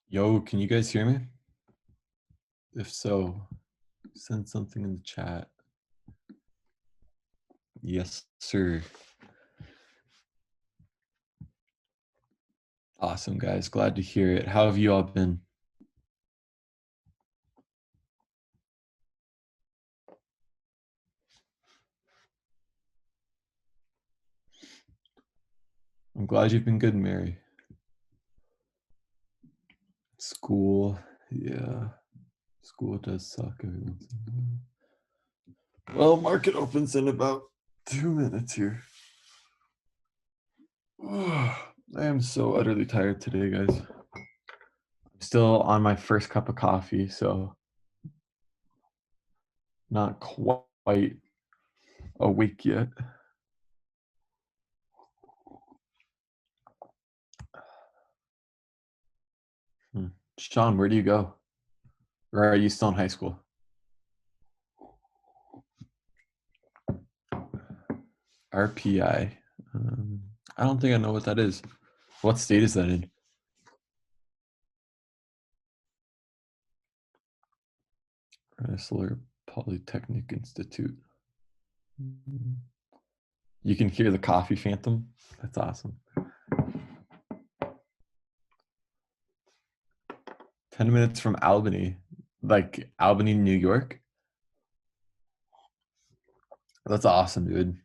Yo, can you guys hear me? If so, send something in the chat. Yes, sir. Awesome, guys. Glad to hear it. How have you all been? I'm glad you've been good, Mary. School, yeah. School does suck every once in a while. Well, market opens in about 2 minutes here. I am so utterly tired today, guys. I'm still on my first cup of coffee, so not quite awake yet. Sean, where do you go? Or are you still in high school? RPI. I don't think I know what that is. What state is that in? Rensselaer Polytechnic Institute. You can hear the coffee phantom. That's awesome. 10 minutes from Albany, like Albany, New York. That's awesome, dude.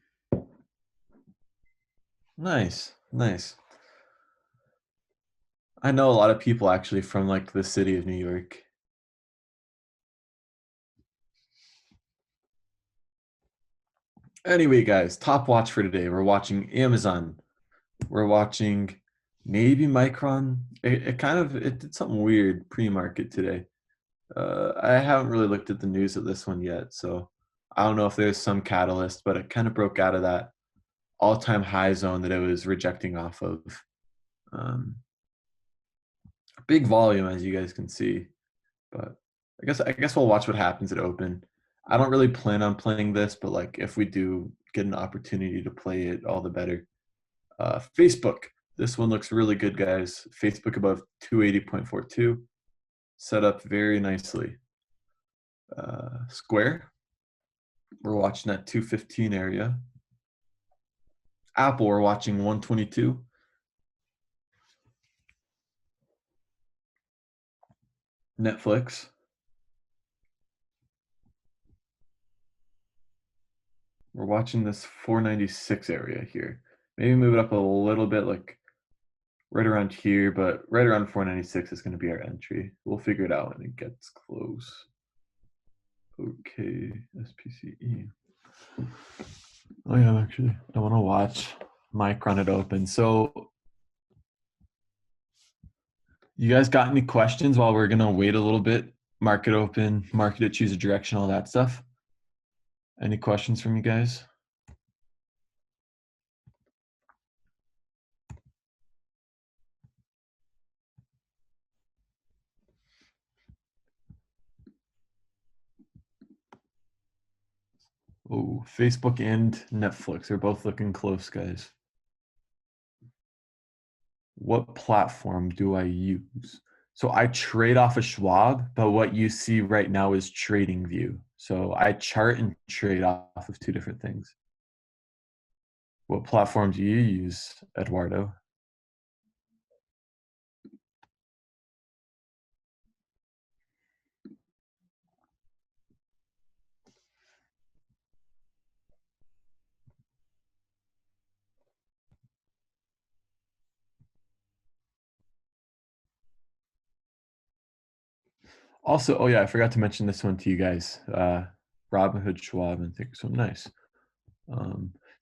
Nice, nice. I know a lot of people actually from like the city of New York. Anyway, guys, top watch for today. We're watching Amazon. We're watching maybe Micron. It did something weird pre-market today. I haven't really looked at the news of this one yet, so I don't know if there's some catalyst, but it kind of broke out of that all-time high zone that it was rejecting off of. Um, Big volume, as you guys can see, but I guess we'll watch what happens at open. I don't really plan on playing this, but like if we do get an opportunity to play it, all the better. Facebook. This one looks really good, guys. Facebook above 280.42. Set up very nicely. Square. We're watching that 215 area. Apple, we're watching 122. Netflix. We're watching this 496 area here. Maybe move it up a little bit, like right around here, but right around 496 is going to be our entry. We'll figure it out when it gets close. Okay, SPCE. Oh yeah, actually, I want to watch Micron it open. So, you guys got any questions while we're gonna wait a little bit? Market open, market it, choose a direction, all that stuff. Any questions from you guys? Oh, Facebook and Netflix are both looking close, guys. What platform do I use? So I trade off of Schwab, but what you see right now is TradingView. So I chart and trade off of two different things. What platform do you use, Eduardo? Also, oh yeah, I forgot to mention this one to you guys. Robinhood, Schwab, and Thinkorswim. Nice.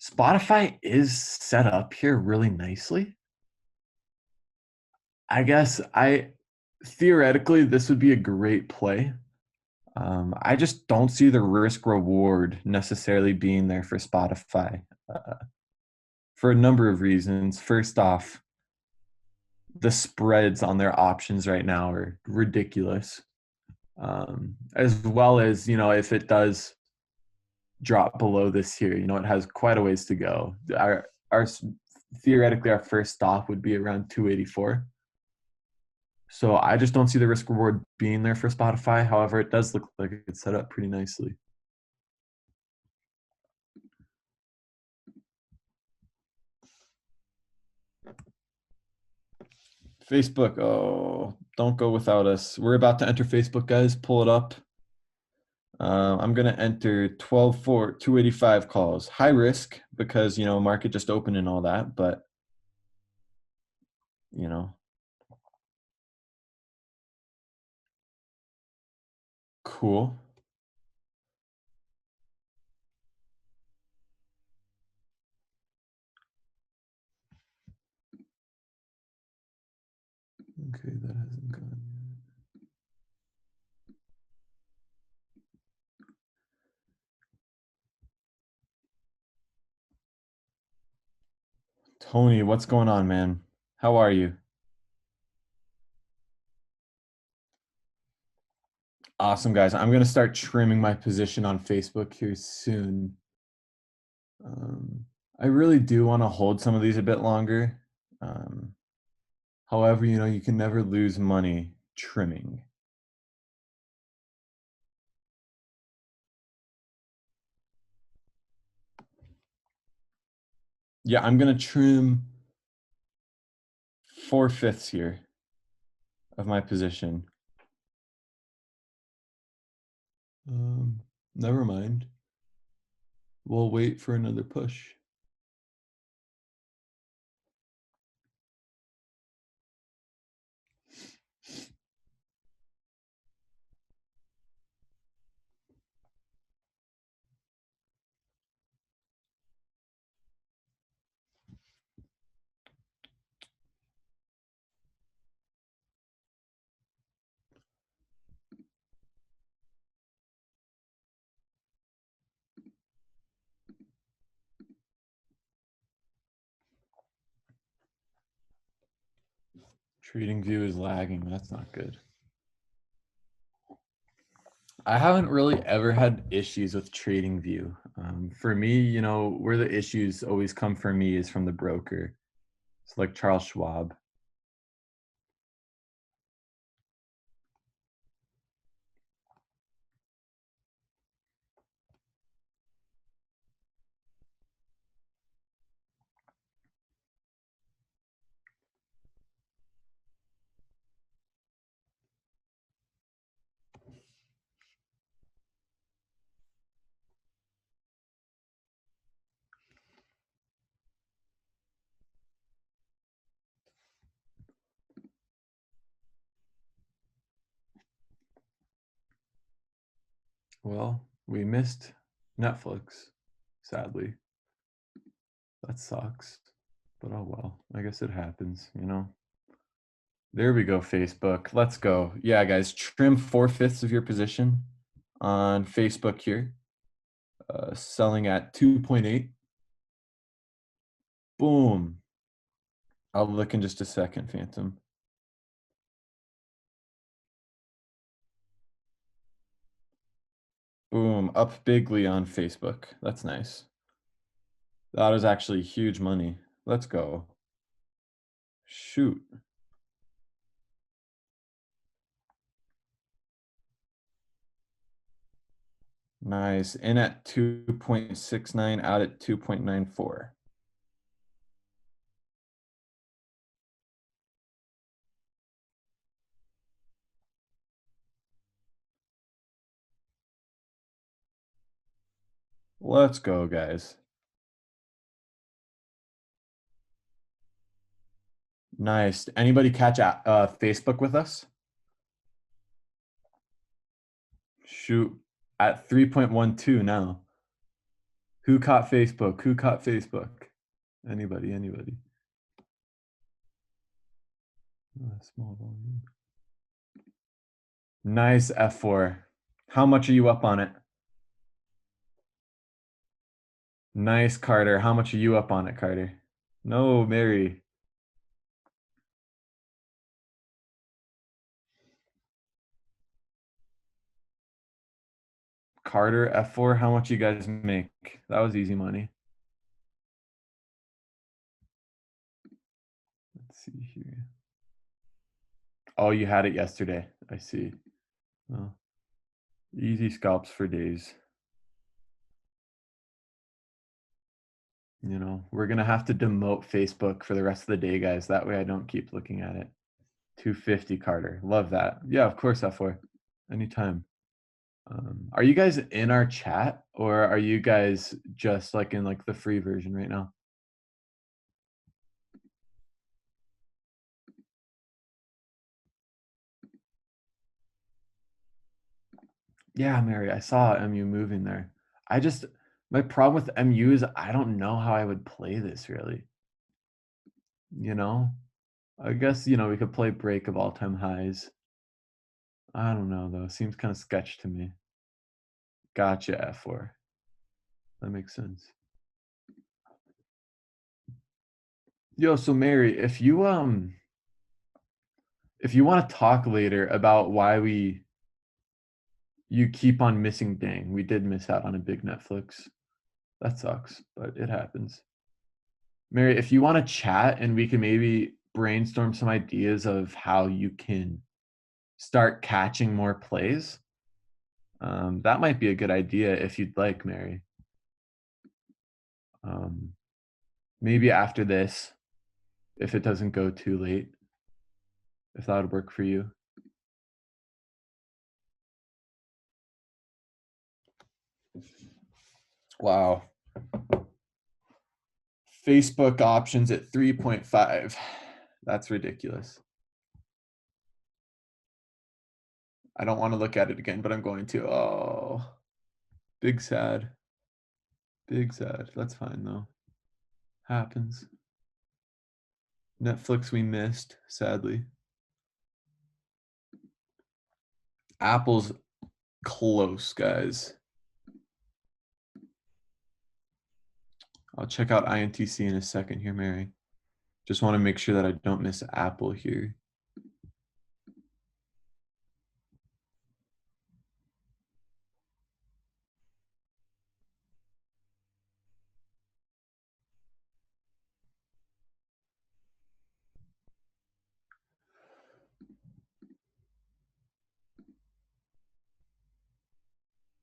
Spotify is set up here really nicely. I guess theoretically this would be a great play. I just don't see the risk reward necessarily being there for Spotify for a number of reasons. First off, the spreads on their options right now are ridiculous. As well as, if it does drop below this here. You know, it has quite a ways to go. Our theoretically our first stop would be around 284. So I just don't see the risk reward being there for Spotify. However, it does look like it's set up pretty nicely. Facebook, oh, don't go without us. We're about to enter Facebook, guys. Pull it up. I'm going to enter 12 for 285 calls. High risk because, you know, market just opened and all that, but, you know, cool. Okay, that hasn't gone yet. Tony, what's going on, man? How are you? Awesome, guys. I'm going to start trimming my position on Facebook here soon. I really do want to hold some of these a bit longer. However, you know, you can never lose money trimming. Yeah, I'm going to trim 4/5 here of my position. Never mind. We'll wait for another push. Trading view is lagging. That's not good. I haven't really ever had issues with trading view. For me, you know, where the issues always come for me is from the broker. It's like Charles Schwab. Well, we missed Netflix, sadly. That sucks. But oh well, I guess it happens, you know? There we go, Facebook. Let's go. Yeah, guys, trim 4/5 of your position on Facebook here. Selling at 2.8. Boom. I'll look in just a second, Phantom. Boom. Up bigly on Facebook. That's nice. That was actually huge money. Let's go. Shoot. Nice. In at 2.69, out at 2.94. Let's go, guys. Nice. Anybody catch Facebook with us? Shoot. At 3.12 now. Who caught Facebook? Who caught Facebook? Anybody, anybody. Small volume. Nice F4. How much are you up on it? Nice, Carter. How much are you up on it, Carter? No, Mary. Carter F4. How much you guys make? That was easy money. Let's see here. Oh, you had it yesterday. I see. Well, easy scalps for days. You know, we're gonna have to demote Facebook for the rest of the day, guys. That way I don't keep looking at it. 250 Carter. Love that. Yeah, of course, F4. Anytime. Are you guys in our chat or are you guys just like in like the free version right now? Yeah, Mary, I saw MU moving there. My problem with MU is I don't know how I would play this really. You know, I guess, we could play break of all time highs. I don't know though. Seems kind of sketch to me. Gotcha, F4. That makes sense. Yo, so Mary, if you want to talk later about why you keep on missing, dang, we did miss out on a big Netflix. That sucks, but it happens. Mary, if you want to chat and we can maybe brainstorm some ideas of how you can start catching more plays, that might be a good idea if you'd like, Mary. Um, maybe after this, if it doesn't go too late, if that would work for you. Wow. Facebook options at 3.5. That's ridiculous. I don't want to look at it again, but I'm going to. Oh, big sad. Big sad. That's fine though. Happens. Netflix we missed, sadly. Apple's close, guys. I'll check out INTC in a second here, Mary. Just want to make sure that I don't miss Apple here.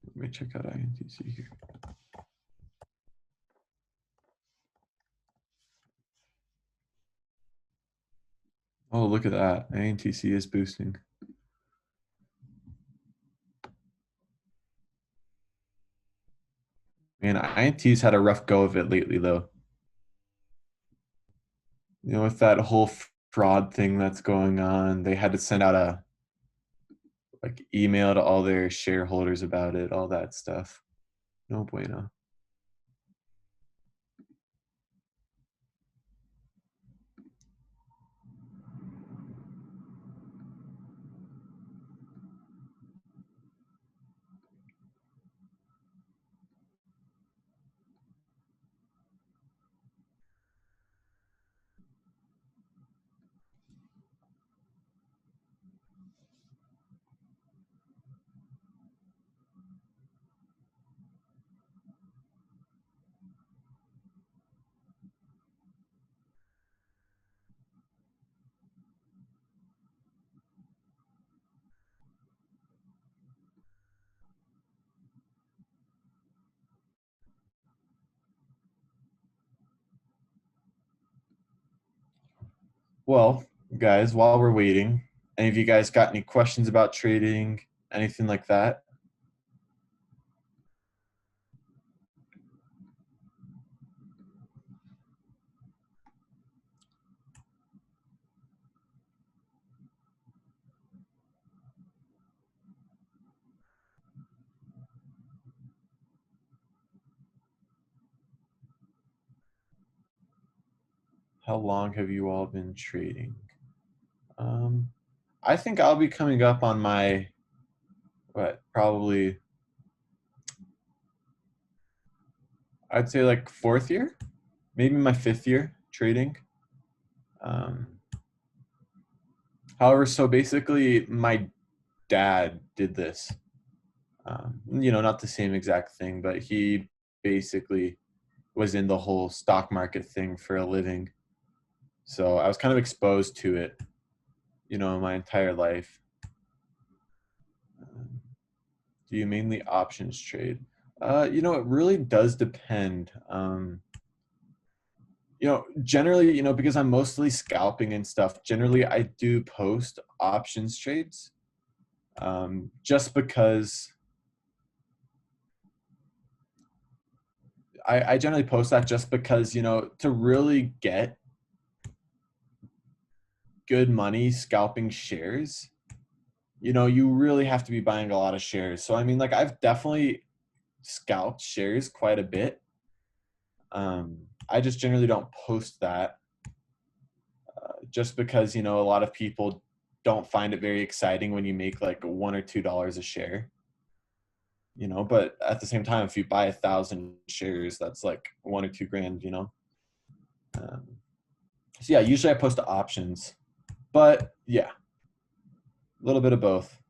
Let me check out INTC here. Oh, look at that. INTC is boosting. Man, INT's had a rough go of it lately, though. With that whole fraud thing that's going on, they had to send out a email to all their shareholders about it, all that stuff. No bueno. Well, guys, while we're waiting, any of you guys got any questions about trading, anything like that? How long have you all been trading? I think I'll be coming up on my, probably, I'd say like 4th year, maybe my 5th year trading. However, so basically my dad did this. You know, not the same exact thing, but he basically was in the whole stock market thing for a living. So I was kind of exposed to it, you know, my entire life. Do you mainly options trade? You know, it really does depend. You know, generally, you know, because I'm mostly scalping and stuff, generally I do post options trades. Just because I generally post that just because, you know, to really get good money scalping shares, you know, you really have to be buying a lot of shares. So, I mean, like, I've definitely scalped shares quite a bit. I just generally don't post that just because, you know, a lot of people don't find it very exciting when you make like $1 or $2 a share, you know, but at the same time, if you buy 1,000 shares, that's like 1 or 2 grand, you know? Um, so yeah, usually I post options, but yeah, a little bit of both.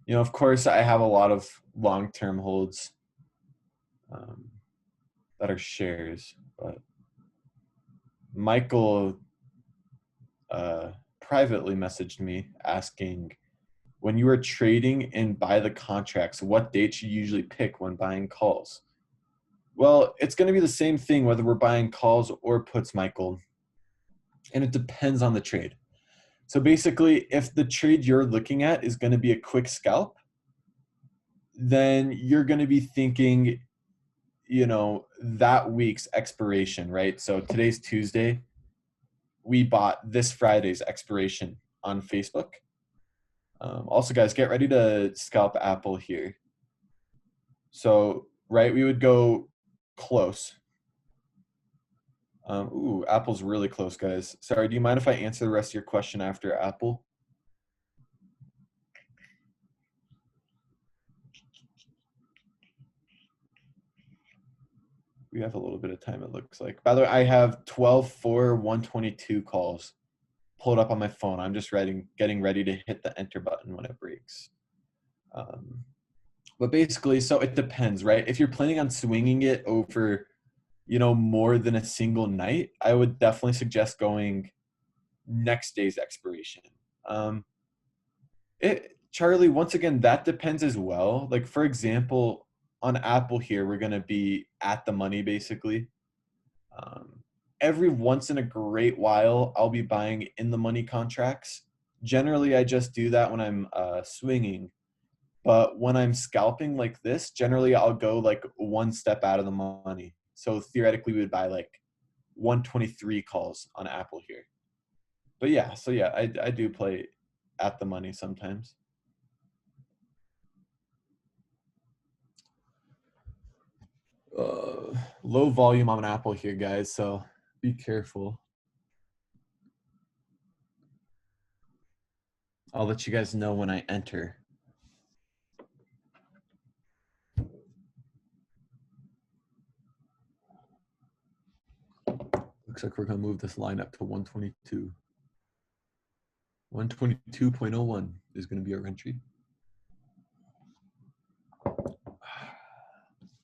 You know, of course, I have a lot of long-term holds um, that are shares, but Michael uh, privately messaged me asking, when you are trading and buy the contracts, what dates you usually pick when buying calls? Well, it's going to be the same thing whether we're buying calls or puts, Michael, and it depends on the trade. So basically, if the trade you're looking at is going to be a quick scalp, then you're going to be thinking, you know, that week's expiration, right? So today's Tuesday. We bought this Friday's expiration on Facebook. Also, guys, get ready to scalp Apple here. So, right, we would go close. Ooh, Apple's really close, guys. Sorry, do you mind if I answer the rest of your question after Apple? We have a little bit of time, it looks like. By the way, I have 12-4-122 calls pulled up on my phone. I'm just getting ready to hit the enter button when it breaks. But basically, so it depends, right? If you're planning on swinging it over, you know, more than a single night, I would definitely suggest going next day's expiration. Charlie, once again, that depends as well. Like, for example, on Apple here, we're going to be at the money basically. Um, every once in a great while, I'll be buying in the money contracts. Generally, I just do that when I'm swinging. But when I'm scalping like this, generally I'll go like one step out of the money. So theoretically, we would buy like 123 calls on Apple here. But yeah, so yeah, I do play at the money sometimes. Low volume on Apple here, guys, so be careful. I'll let you guys know when I enter. Looks like we're going to move this line up to 122. 122.01 is going to be our entry.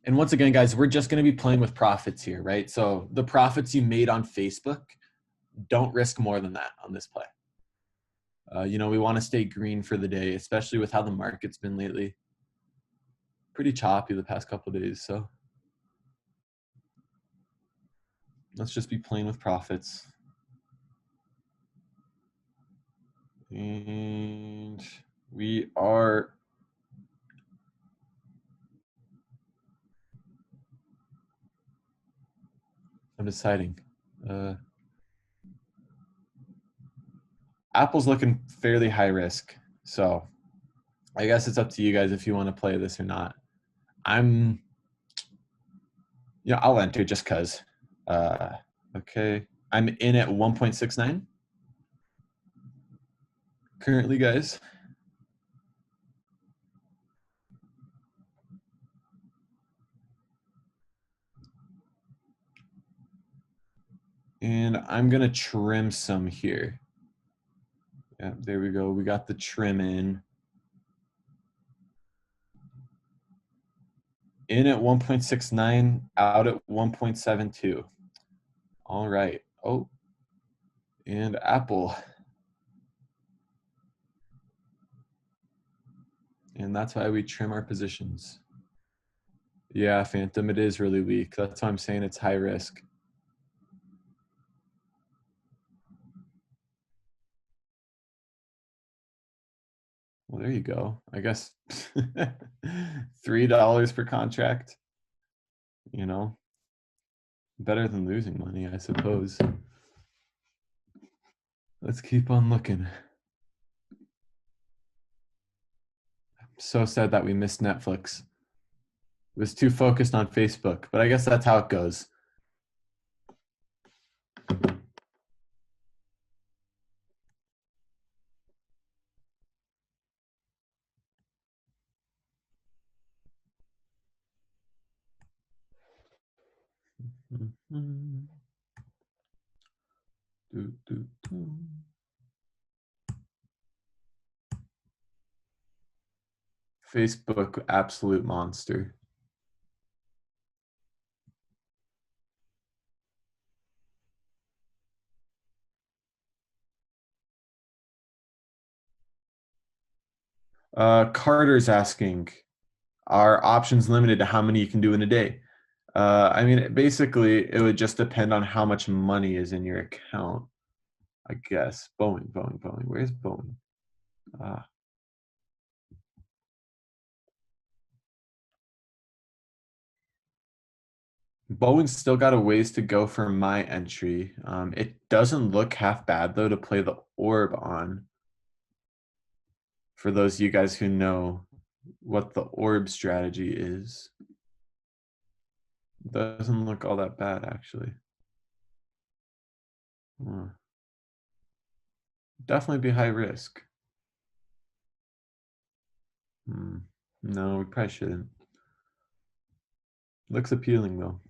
And once again, guys, we're just going to be playing with profits here, right? So the profits you made on Facebook, don't risk more than that on this play. You know, we want to stay green for the day, especially with how the market's been lately. Pretty choppy the past couple of days, so let's just be playing with profits. And we are I'm deciding. Apple's looking fairly high risk, so I guess it's up to you guys if you want to play this or not. I'll enter just cause. Okay, I'm in at 1.69 currently, guys. And I'm gonna trim some here. Yeah, there we go. We got the trim in. In at 1.69, out at 1.72. All right. Oh, and Apple. And that's why we trim our positions. Yeah, Phantom, it is really weak. That's why I'm saying it's high risk. Well, there you go. I guess $3 per contract, you know, better than losing money, I suppose. Let's keep on looking. I'm so sad that we missed Netflix. Was too focused on Facebook, but I guess that's how it goes. Mhm. Do, do, do. Facebook, absolute monster. Carter's asking, are options limited to how many you can do in a day? I mean, basically, it would just depend on how much money is in your account, I guess. Boeing, Boeing, Boeing. Where's Boeing? Ah, Bowen's still got a ways to go for my entry. It doesn't look half bad though to play the orb on. For those of you guys who know what the orb strategy is, doesn't look all that bad actually. Huh. Definitely be high risk. Hmm. No, we probably shouldn't. Looks appealing though.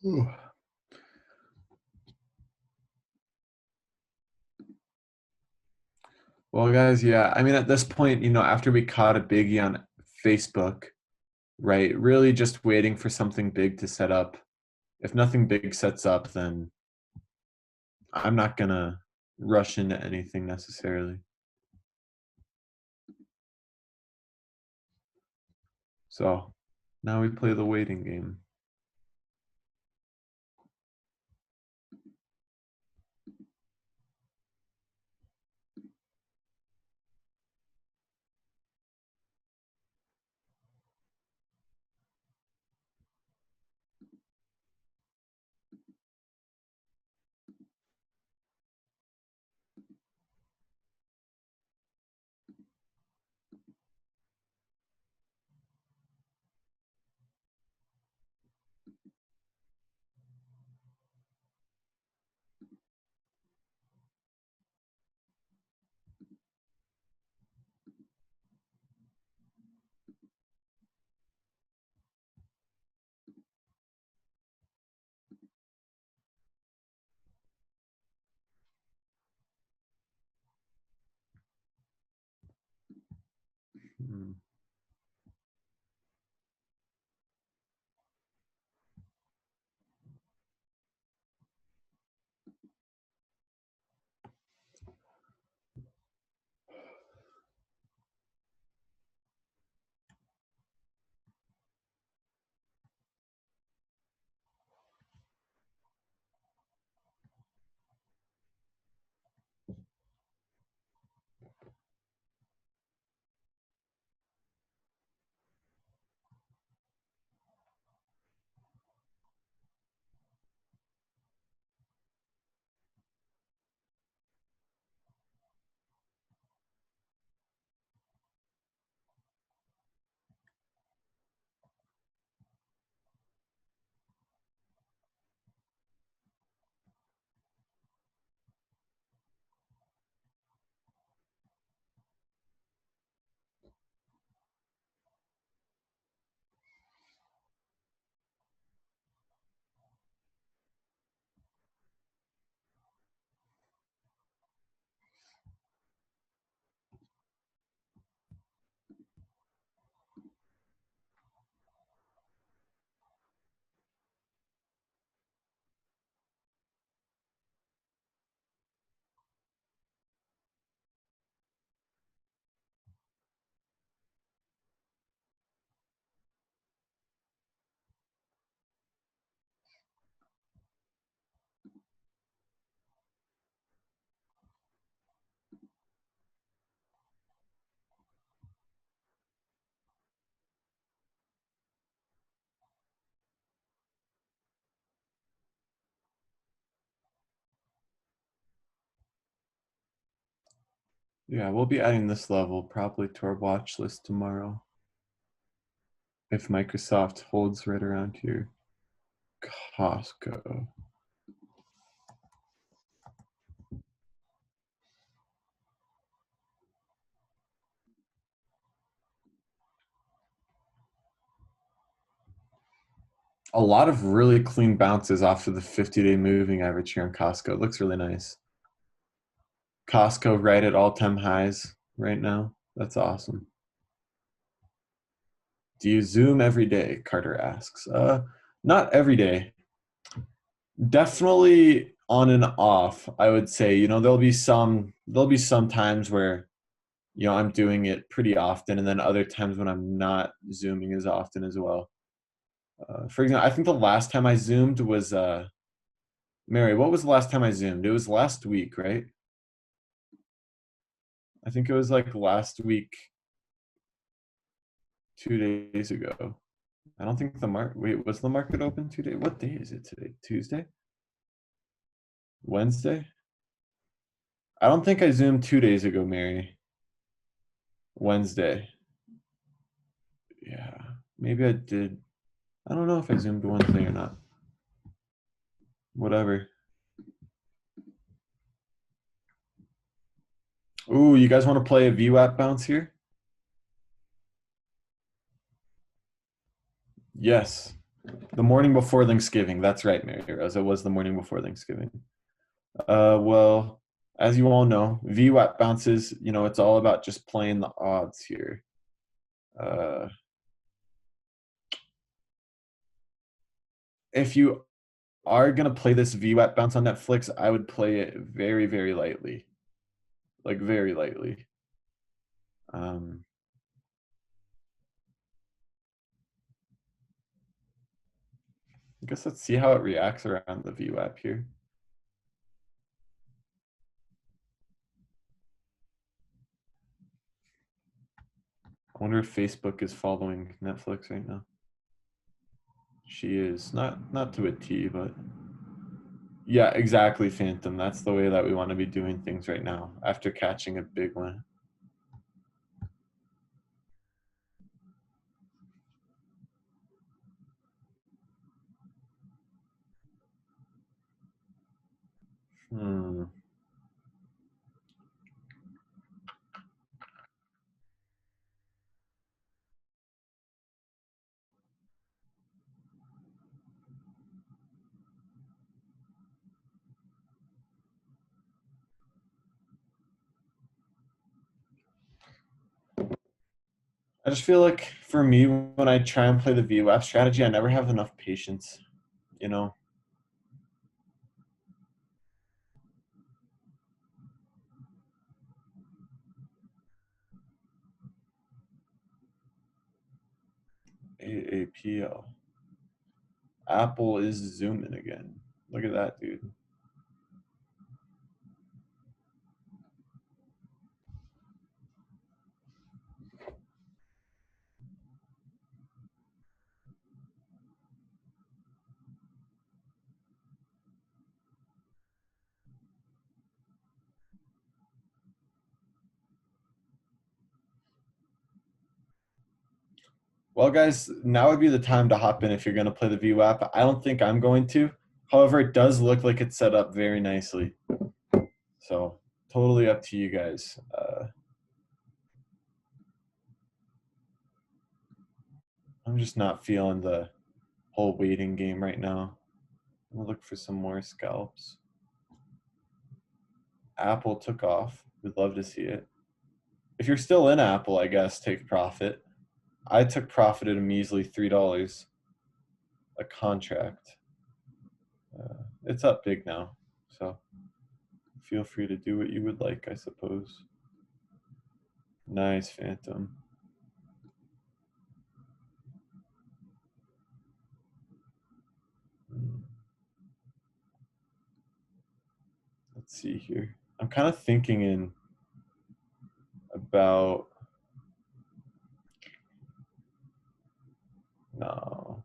Ooh. Well, guys, yeah. I mean, at this point, after we caught a biggie on Facebook, right? Really just waiting for something big to set up. If nothing big sets up, then I'm not gonna rush into anything necessarily. So now we play the waiting game. Yeah, we'll be adding this level probably to our watch list tomorrow. If Microsoft holds right around here. Costco. A lot of really clean bounces off of the 50-day moving average here on Costco. It looks really nice. Costco right at all-time highs right now. That's awesome. Do you Zoom every day? Carter asks. Not every day. Definitely on and off, I would say. There'll be some times where I'm doing it pretty often, and then other times when I'm not Zooming as often as well. For example, I think the last time I Zoomed was Mary. What was the last time I Zoomed? It was last week, right? I think it was like last week, 2 days ago. I don't think the market. Wait, was the market open 2 days? What day is it today? Tuesday? Wednesday? I don't think I Zoomed 2 days ago, Mary. Wednesday. Yeah, maybe I did. I don't know if I Zoomed Wednesday or not. Whatever. Ooh, you guys want to play a VWAP bounce here? Yes. The morning before Thanksgiving. That's right, Mary Rose. It was the morning before Thanksgiving. Well, as you all know, VWAP bounces, it's all about just playing the odds here. If you are going to play this VWAP bounce on Netflix, I would play it very, very lightly. Like, very lightly. I guess let's see how it reacts around the VWAP here. I wonder if Facebook is following Netflix right now. She is not to a T, but yeah, exactly, Phantom. That's the way that we want to be doing things right now after catching a big one. Hmm. I just feel like for me, when I try and play the VWAP strategy, I never have enough patience, you know? AAPL. Apple is zooming again. Look at that, dude. Well, guys, now would be the time to hop in if you're going to play the VWAP. I don't think I'm going to. However, it does look like it's set up very nicely. So, totally up to you guys. I'm just not feeling the whole waiting game right now. We'll look for some more scalps. Apple took off. We'd love to see it. If you're still in Apple, I guess take profit. I took profit at a measly $3 a contract. It's up big now, so feel free to do what you would like, I suppose. Nice, Phantom. Let's see here. I'm kind of thinking in about, no.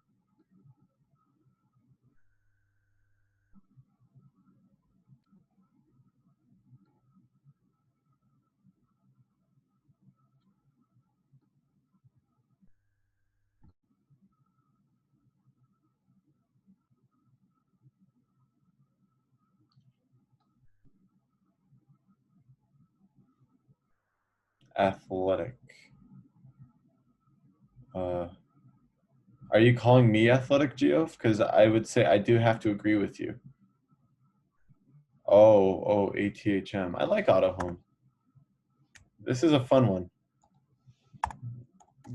Athletic. Are you calling me athletic, Geoff? Because I would say I do have to agree with you. Oh, ATHM. I like Auto Home. This is a fun one.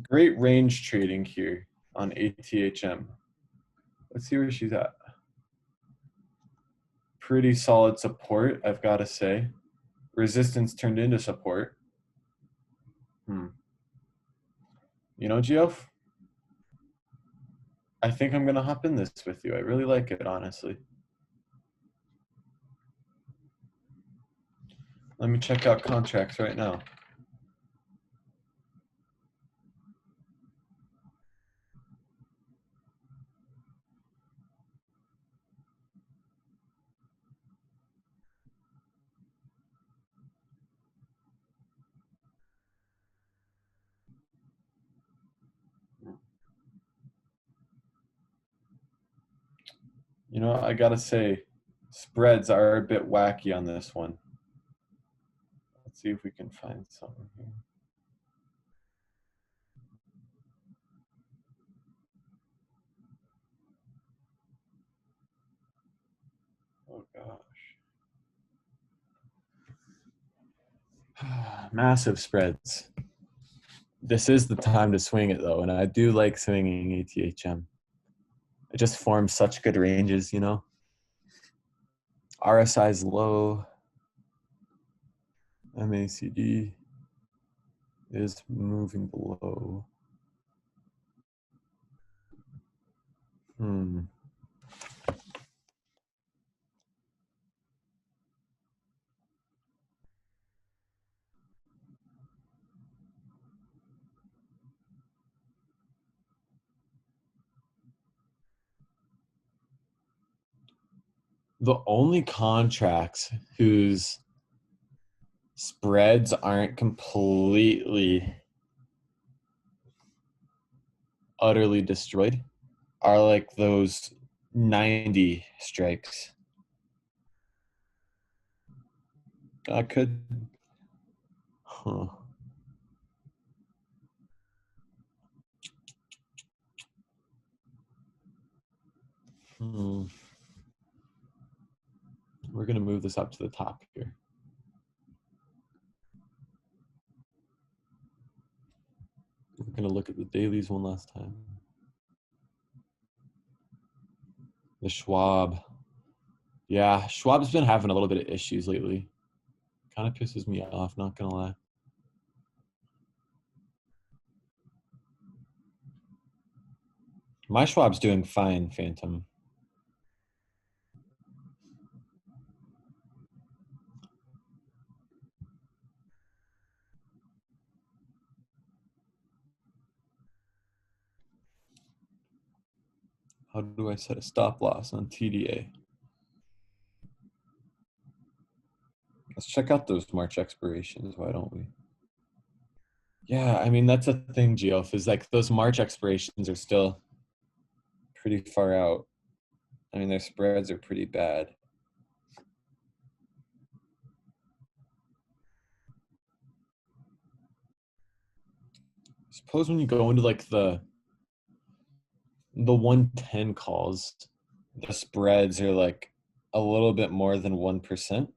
Great range trading here on ATHM. Let's see where she's at. Pretty solid support, I've got to say. Resistance turned into support. You know, Geoff, I think I'm going to hop in this with you. I really like it, honestly. Let me check out contracts right now. You know, I got to say, spreads are a bit wacky on this one. Let's see if we can find something here. Oh, gosh. Massive spreads. This is the time to swing it, though, and I do like swinging ATHM. It just forms such good ranges, you know? RSI is low. MACD is moving below. The only contracts whose spreads aren't completely utterly destroyed are like those 90 strikes. I could, huh. We're going to move this up to the top here. We're gonna look at the dailies one last time. The Schwab. Yeah, Schwab's been having a little bit of issues lately. Kind of pisses me off, not gonna lie. My Schwab's doing fine, Phantom. How do I set a stop loss on TDA? Let's check out those March expirations, why don't we? Yeah, I mean, that's a thing, Geoff, is like those March expirations are still pretty far out. I mean, their spreads are pretty bad. Suppose when you go into like the 110 calls, the spreads are like a little bit more than 1%.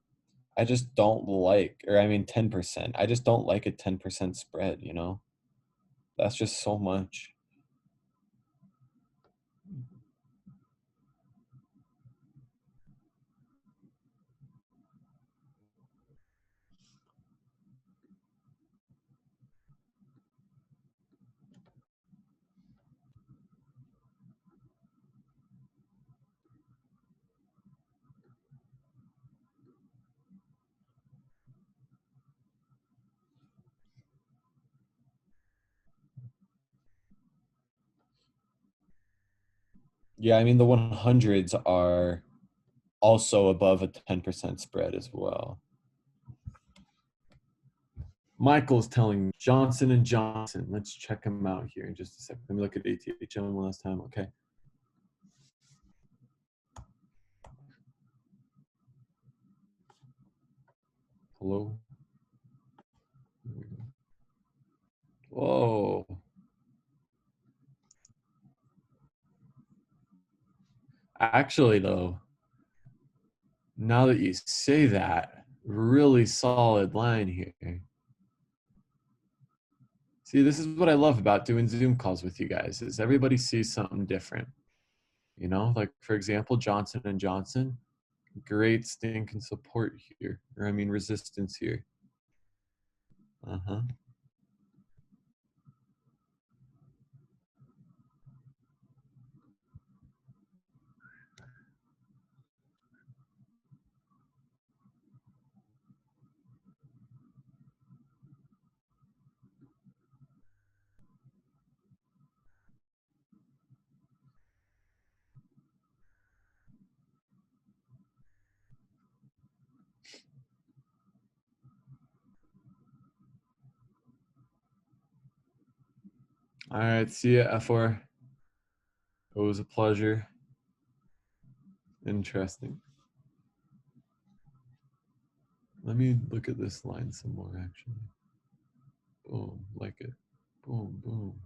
I just don't like, or I mean 10%. I just don't like a 10% spread, you know? That's just so much. Yeah, I mean the 100s are also above a 10% spread as well. Michael's telling Johnson and Johnson. Let's check him out here in just a second. Let me look at ATHM one last time. Okay. Hello. Whoa. Actually, though, now that you say that, really solid line here. See, this is what I love about doing Zoom calls with you guys is everybody sees something different. You know, like for example, Johnson and Johnson, great stinking support here, or I mean resistance here. Uh-huh. All right, see ya, F4. It was a pleasure. Interesting. Let me look at this line some more, actually. Boom, like it. Boom, boom.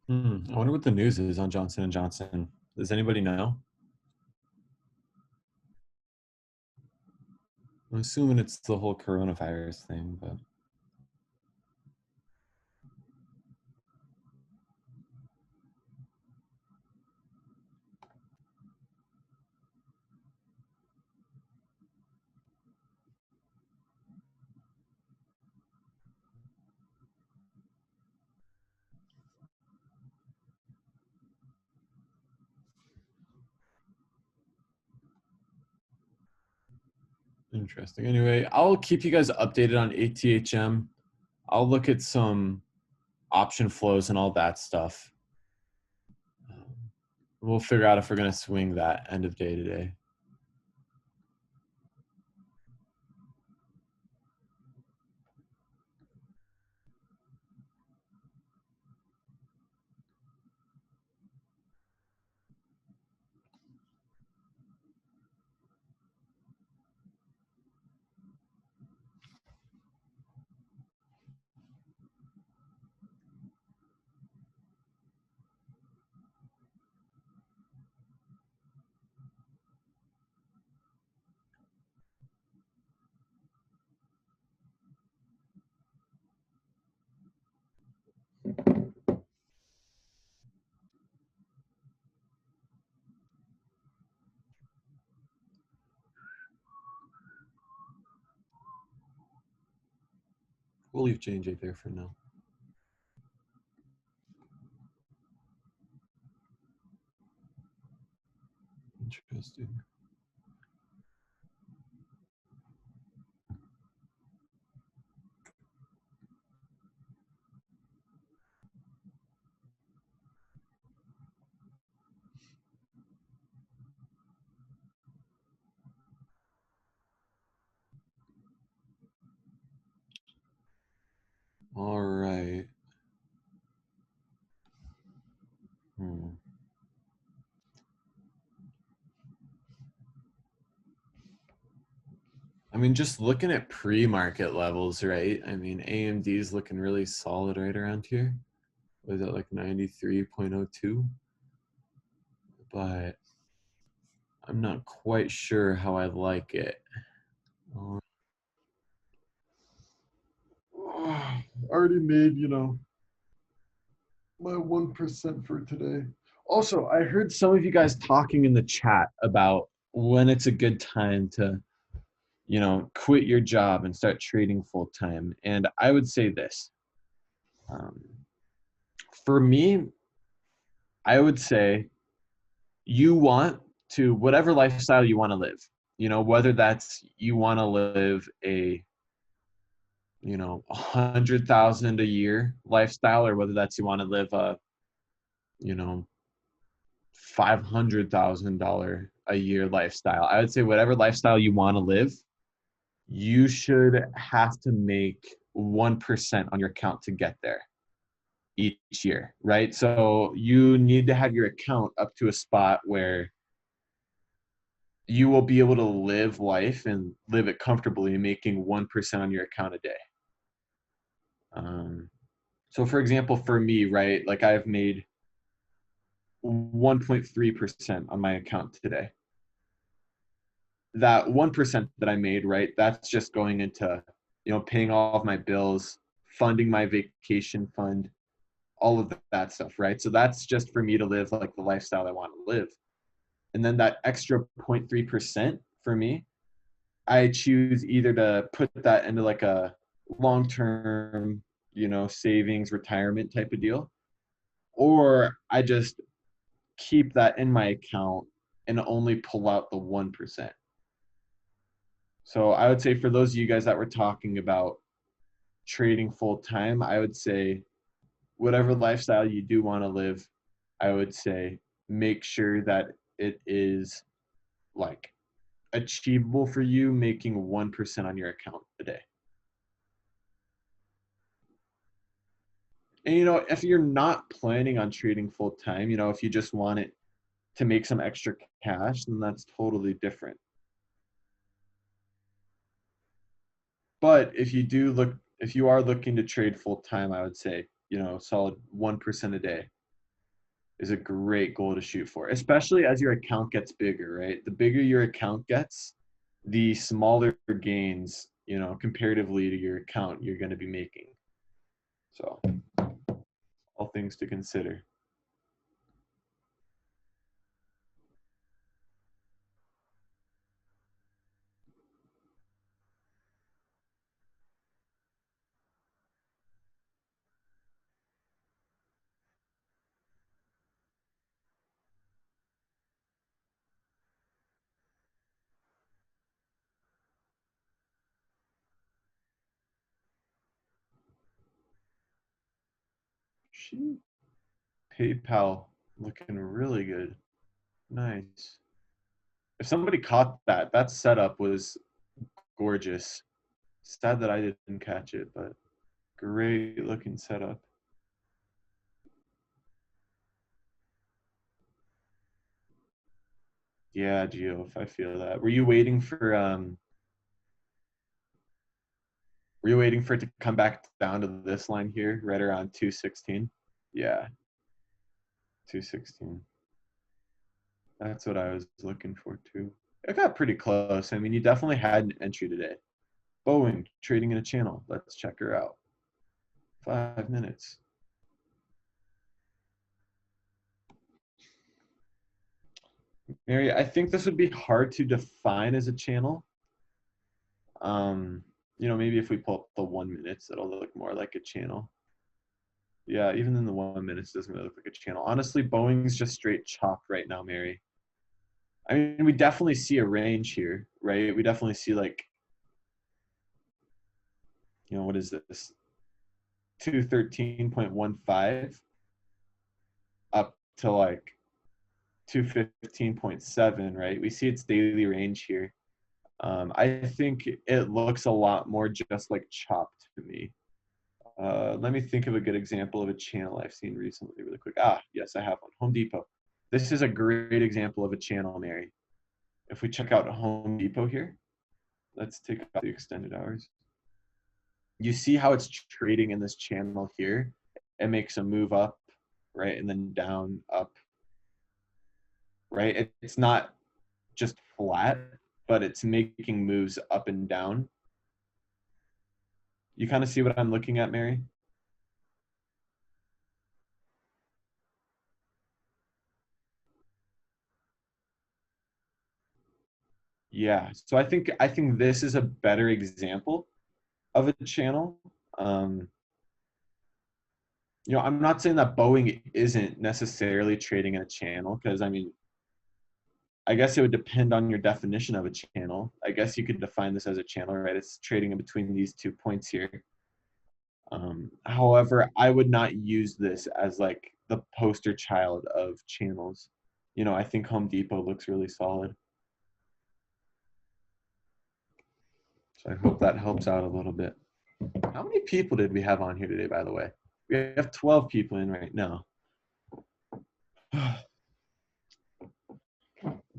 I wonder what the news is on Johnson and Johnson. Does anybody know? I'm assuming it's the whole coronavirus thing, but interesting. Anyway, I'll keep you guys updated on ATHM. I'll look at some option flows and all that stuff. We'll figure out if we're going to swing that end of day today. We'll leave J&J there for now. Interesting. All right. I mean, just looking at pre-market levels, right? I mean, AMD is looking really solid right around here. Was it like 93.02? But I'm not quite sure how I like it. Already made, my 1% for today. Also, I heard some of you guys talking in the chat about when it's a good time to, quit your job and start trading full time. And I would say this. For me, I would say you want to, whatever lifestyle you want to live, whether that's you want to live a 100,000 a year lifestyle, or whether that's you want to live a, $500,000 a year lifestyle. I would say whatever lifestyle you want to live, you should have to make 1% on your account to get there each year, right? So you need to have your account up to a spot where you will be able to live life and live it comfortably, making 1% on your account a day. So for example, for me, right, like I've made 1.3% on my account today. That 1% that I made, right, that's just going into, paying all of my bills, funding my vacation fund, all of that stuff, right? So that's just for me to live like the lifestyle I want to live. And then that extra 0.3% for me, I choose either to put that into like a long-term, savings, retirement type of deal, or I just keep that in my account and only pull out the 1%. So I would say for those of you guys that were talking about trading full time, I would say whatever lifestyle you do want to live, I would say make sure that it is like achievable for you, making 1% on your account a day. And if you're not planning on trading full time, if you just want it to make some extra cash, then that's totally different. But if you are looking to trade full time, I would say, solid 1% a day is a great goal to shoot for, especially as your account gets bigger, right? The bigger your account gets, the smaller gains, comparatively to your account, you're going to be making. So, all things to consider. She PayPal looking really good. Nice. If somebody caught that setup was gorgeous. Sad that I didn't catch it, but great looking setup. Yeah, Geo, if I feel that. Were you waiting for it to come back down to this line here, right around 216? Yeah, 216. That's what I was looking for too. It got pretty close. I mean, you definitely had an entry today. Boeing trading in a channel. Let's check her out. 5 minutes. Mary, I think this would be hard to define as a channel. Maybe if we pull up the 1 minutes, it'll look more like a channel. Yeah, even in the 1 minutes, it doesn't really look like a channel. Honestly, Boeing's just straight chopped right now, Mary. I mean, we definitely see a range here, right? We definitely see like, what is this? 213.15 up to like 215.7, right? We see its daily range here. I think it looks a lot more just like chopped to me. Let me think of a good example of a channel I've seen recently really quick. Yes, I have one. Home Depot. This is a great example of a channel, Mary. If we check out Home Depot here, let's take out the extended hours. You see how it's trading in this channel here? It makes a move up, right? And then down, up, right? It's not just flat, but it's making moves up and down. You kind of see what I'm looking at, Mary? Yeah. So I think this is a better example of a channel. Um, I'm not saying that Boeing isn't necessarily trading in a channel because I mean, I guess it would depend on your definition of a channel. I guess you could define this as a channel, right? It's trading in between these 2 points here. However, I would not use this as like the poster child of channels. I think Home Depot looks really solid. So I hope that helps out a little bit. How many people did we have on here today, by the way? We have 12 people in right now. I'll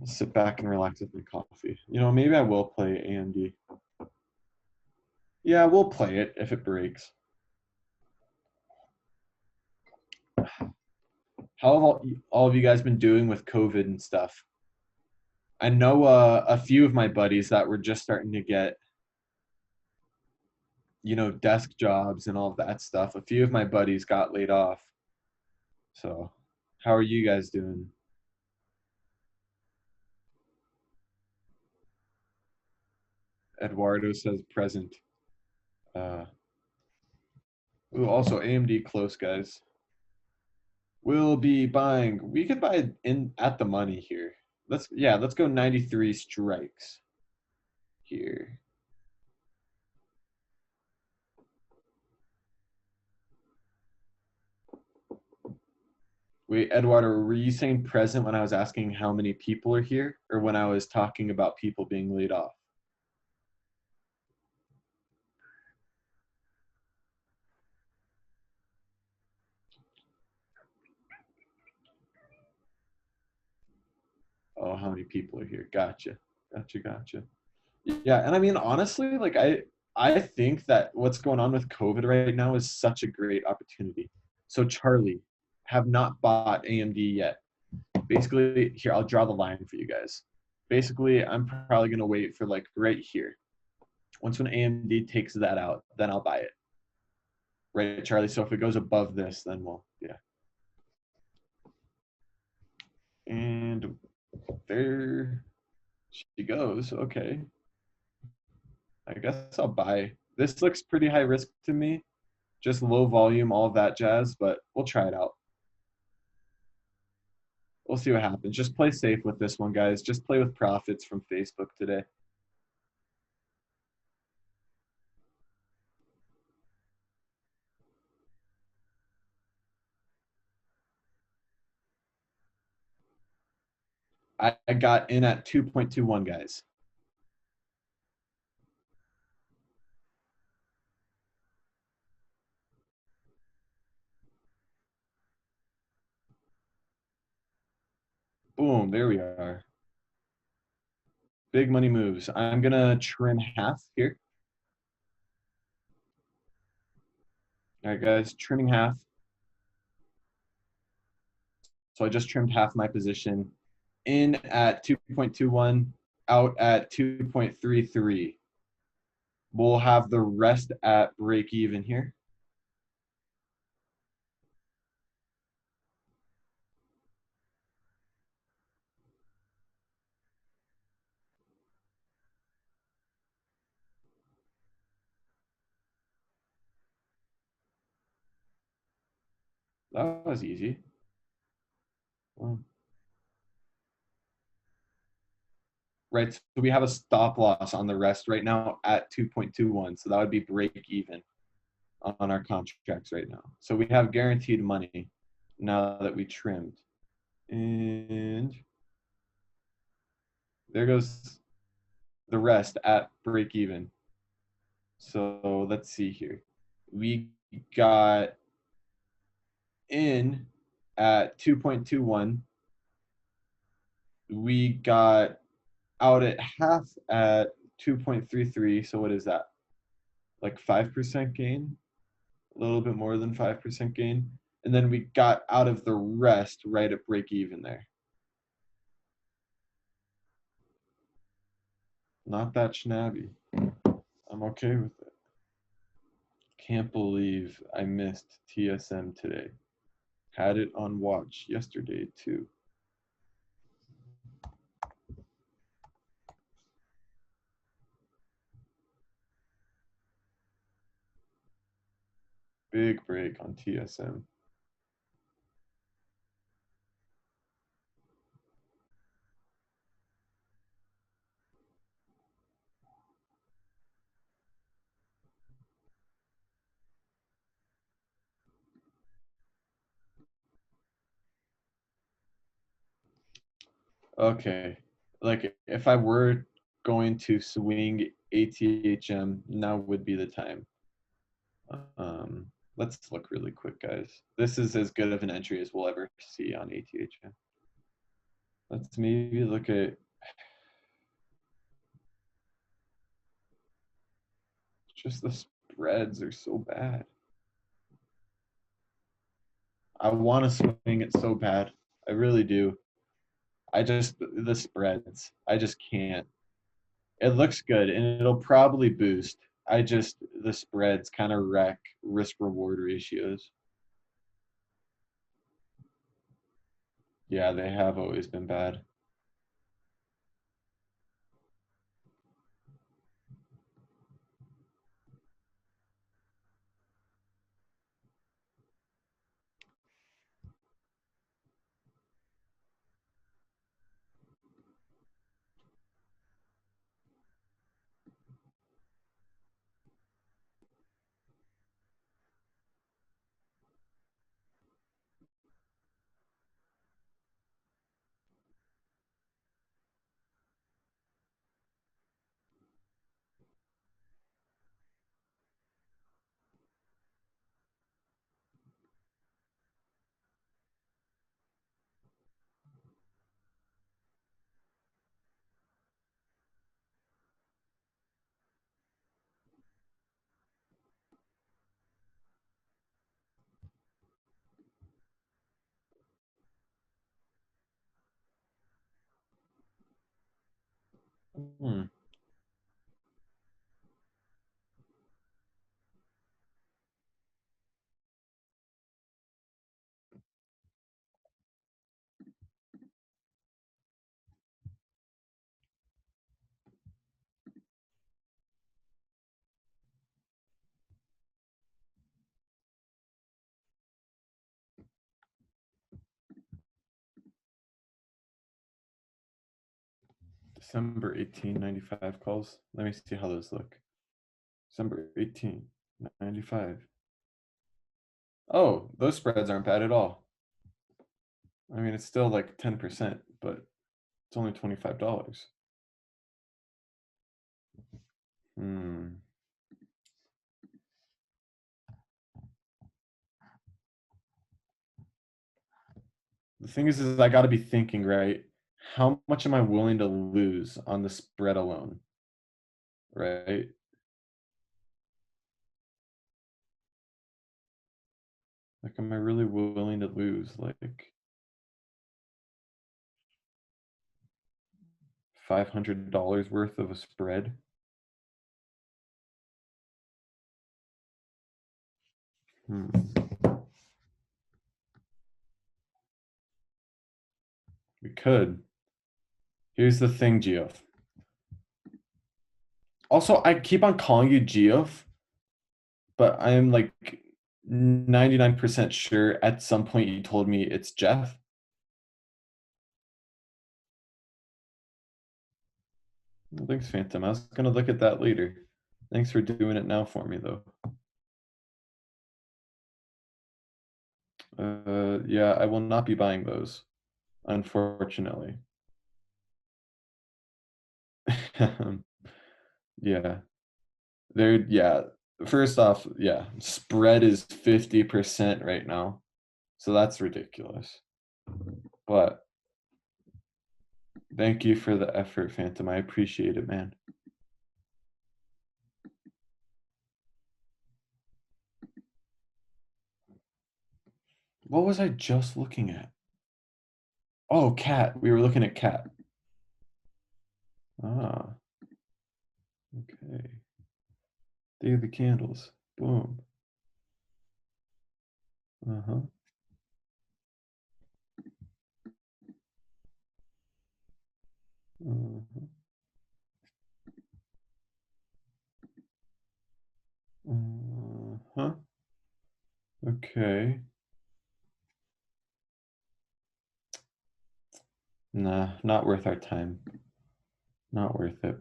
sit back and relax with my coffee. Maybe I will play AMD. Yeah, we'll play it if it breaks. How have all of you guys been doing with COVID and stuff? I know a few of my buddies that were just starting to get, desk jobs and all of that stuff. A few of my buddies got laid off. So, how are you guys doing? Eduardo says present. Uh, also AMD close, guys. We'll be buying. We could buy in at the money here. Let's go 93 strikes here. Wait, Eduardo, were you saying present when I was asking how many people are here, or when I was talking about people being laid off? Oh, how many people are here? Gotcha. Yeah, and I mean honestly, like I think that what's going on with COVID right now is such a great opportunity. So Charlie, have not bought AMD yet. Basically, here I'll draw the line for you guys. Basically, I'm probably gonna wait for like right here. Once when AMD takes that out, then I'll buy it. Right, Charlie? So if it goes above this, then we'll, yeah. And there she goes. Okay. I guess I'll buy. This looks pretty high risk to me. Just low volume, all of that jazz, but we'll try it out. We'll see what happens. Just play safe with this one, guys. Just play with profits from Facebook today. I got in at 2.21, guys. Boom, there we are. Big money moves. I'm going to trim half here. All right, guys, trimming half. So I just trimmed half my position. In at 2.21, out at 2.33. We'll have the rest at break even here. That was easy. Right, so we have a stop loss on the rest right now at 2.21. So that would be break even on our contracts right now. So we have guaranteed money now that we trimmed. And there goes the rest at break even. So let's see here. We got in at 2.21. We got out at half at 2.33. So what is that? Like 5% gain? A little bit more than 5% gain. And then we got out of the rest right at break even there. Not that snabby. I'm okay with it. Can't believe I missed TSM today. Had it on watch yesterday too. Big break on TSM. Okay. Like if I were going to swing ATHM, now would be the time. Let's look really quick, guys. This is as good of an entry as we'll ever see on ATHM. Let's maybe look at just the spreads are so bad. I want to swing it so bad. I really do. The spreads. I just can't. It looks good and it'll probably boost. The spreads kind of wreck risk reward ratios. Yeah, they have always been bad. Hmm. December 18, 95 calls. Let me see how those look. December 18, 95. Oh, those spreads aren't bad at all. I mean, it's still like 10%, but it's only $25. Hmm. The thing is I got to be thinking, right? How much am I willing to lose on the spread alone, right? Like, am I really willing to lose like $500 worth of a spread? Hmm. We could. Here's the thing, Geoff. Also, I keep on calling you Geoff, but I'm like 99% sure at some point you told me it's Jeff. Well, thanks, Phantom. I was gonna look at that later. Thanks for doing it now for me, though. Yeah, I will not be buying those, unfortunately. Yeah, yeah. First off, yeah, spread is 50% right now, so that's ridiculous. But thank you for the effort, Phantom. I appreciate it, man. What was I just looking at? Oh, cat. We were looking at cat. Ah, okay. Daily candles. Boom. Uh-huh. Uh-huh. Uh-huh. Okay. Nah, not worth our time. Not worth it.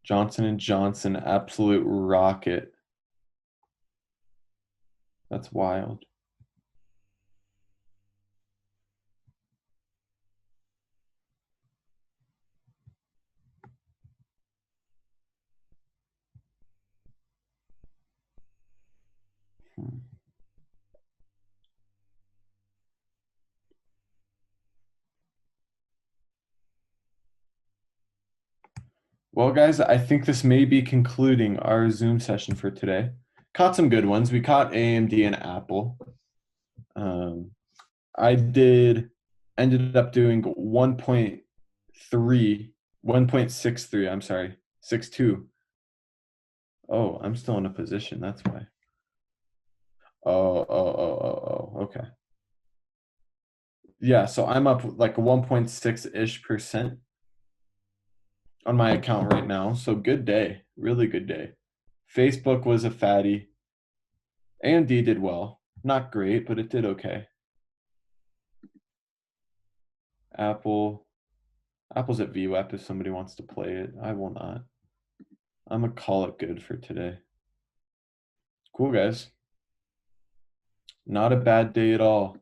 Johnson and Johnson, absolute rocket. That's wild. Hmm. Well, guys, I think this may be concluding our Zoom session for today. Caught some good ones. We caught AMD and Apple. Um, I ended up doing 1.63, I'm sorry, 6.2. Oh, I'm still in a position. That's why. Okay. Yeah, so I'm up like 1.6-ish% on my account right now. So good day. Really good day. Facebook was a fatty. AMD did well. Not great, but it did okay. Apple. Apple's at VWAP if somebody wants to play it. I will not. I'm gonna call it good for today. Cool, guys. Not a bad day at all.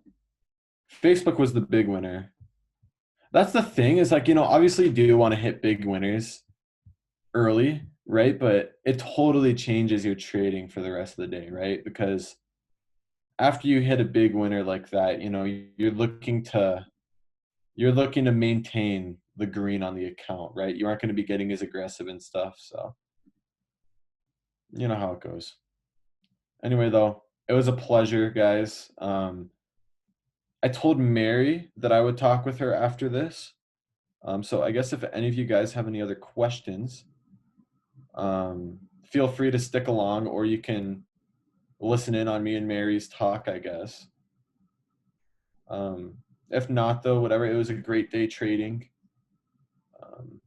Facebook was the big winner. That's the thing is like, obviously you do want to hit big winners early, right? But it totally changes your trading for the rest of the day, right? Because after you hit a big winner like that, you're looking to maintain the green on the account, right? You aren't going to be getting as aggressive and stuff, so you know how it goes. Anyway, though, it was a pleasure, guys. I told Mary that I would talk with her after this. So I guess if any of you guys have any other questions, feel free to stick along, or you can listen in on me and Mary's talk, I guess. Um, if not, though, whatever. It was a great day trading. Um,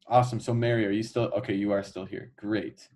awesome. So Mary, are you still okay? You are still here. Great.